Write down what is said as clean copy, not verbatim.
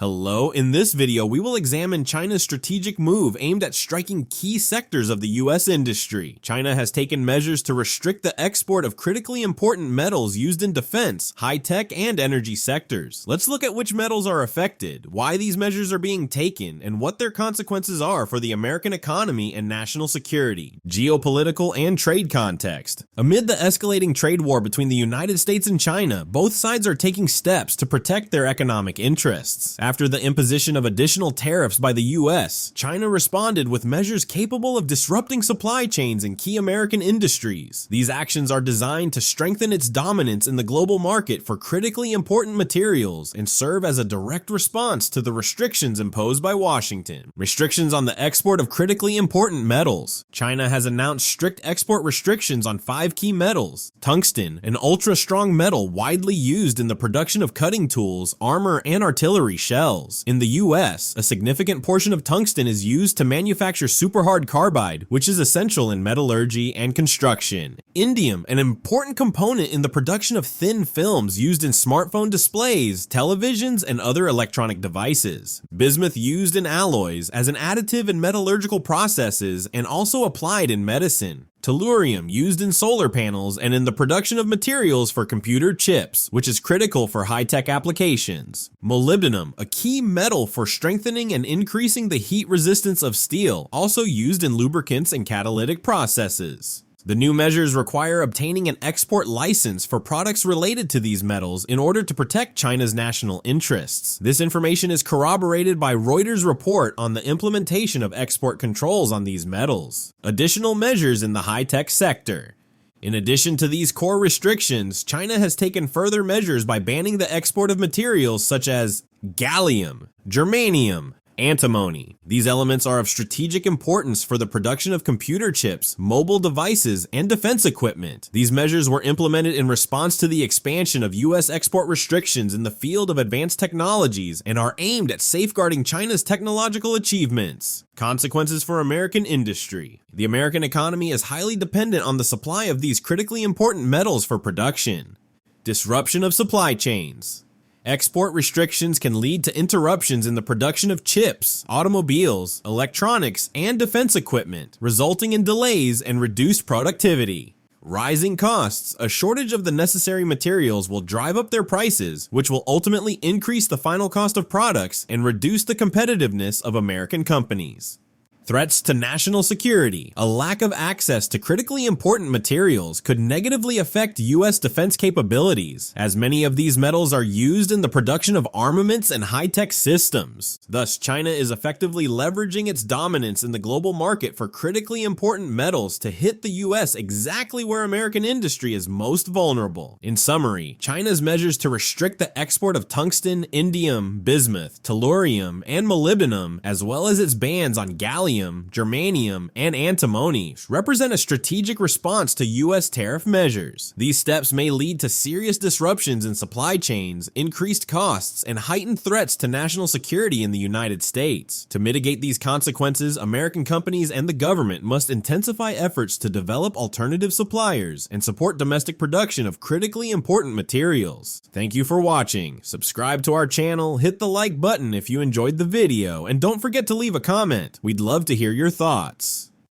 Hello, in this video we will examine China's strategic move aimed at striking key sectors of the US industry. China has taken measures to restrict the export of critically important metals used in defense, high-tech, and energy sectors. Let's look at which metals are affected, why these measures are being taken, and what their consequences are for the American economy and national security. Geopolitical and trade context. Amid the escalating trade war between the United States and China, both sides are taking steps to protect their economic interests. After the imposition of additional tariffs by the US, China responded with measures capable of disrupting supply chains in key American industries. These actions are designed to strengthen its dominance in the global market for critically important materials and serve as a direct response to the restrictions imposed by Washington. Restrictions on the export of critically important metals. China has announced strict export restrictions on 5 key metals. Tungsten, an ultra-strong metal widely used in the production of cutting tools, armor, and artillery shells. In the US, a significant portion of tungsten is used to manufacture superhard carbide, which is essential in metallurgy and construction. Indium, an important component in the production of thin films used in smartphone displays, televisions, and other electronic devices. Bismuth used in alloys as an additive in metallurgical processes and also applied in medicine. Tellurium used in solar panels and in the production of materials for computer chips, which is critical for high-tech applications. Molybdenum, a key metal for strengthening and increasing the heat resistance of steel, also used in lubricants and catalytic processes. The new measures require obtaining an export license for products related to these metals in order to protect China's national interests. This information is corroborated by Reuters' report on the implementation of export controls on these metals. Additional measures in the high-tech sector. In addition to these core restrictions, China has taken further measures by banning the export of materials such as gallium, germanium, antimony. These elements are of strategic importance for the production of computer chips, mobile devices, and defense equipment. These measures were implemented in response to the expansion of US export restrictions in the field of advanced technologies and are aimed at safeguarding China's technological achievements. Consequences for American industry. The American economy is highly dependent on the supply of these critically important metals for production. Disruption of supply chains. Export restrictions can lead to interruptions in the production of chips, automobiles, electronics, and defense equipment, resulting in delays and reduced productivity. Rising costs. A shortage of the necessary materials will drive up their prices, which will ultimately increase the final cost of products and reduce the competitiveness of American companies. Threats to national security. A lack of access to critically important materials could negatively affect US defense capabilities, as many of these metals are used in the production of armaments and high-tech systems. Thus, China is effectively leveraging its dominance in the global market for critically important metals to hit the US exactly where American industry is most vulnerable. In summary, China's measures to restrict the export of tungsten, indium, bismuth, tellurium, and molybdenum, as well as its bans on gallium, germanium, and antimony, represent a strategic response to US tariff measures. These steps may lead to serious disruptions in supply chains, increased costs, and heightened threats to national security in the United States. To mitigate these consequences, American companies and the government must intensify efforts to develop alternative suppliers and support domestic production of critically important materials. Thank you for watching. Subscribe to our channel, hit the like button if you enjoyed the video, and don't forget to leave a comment. We'd love to hear your thoughts.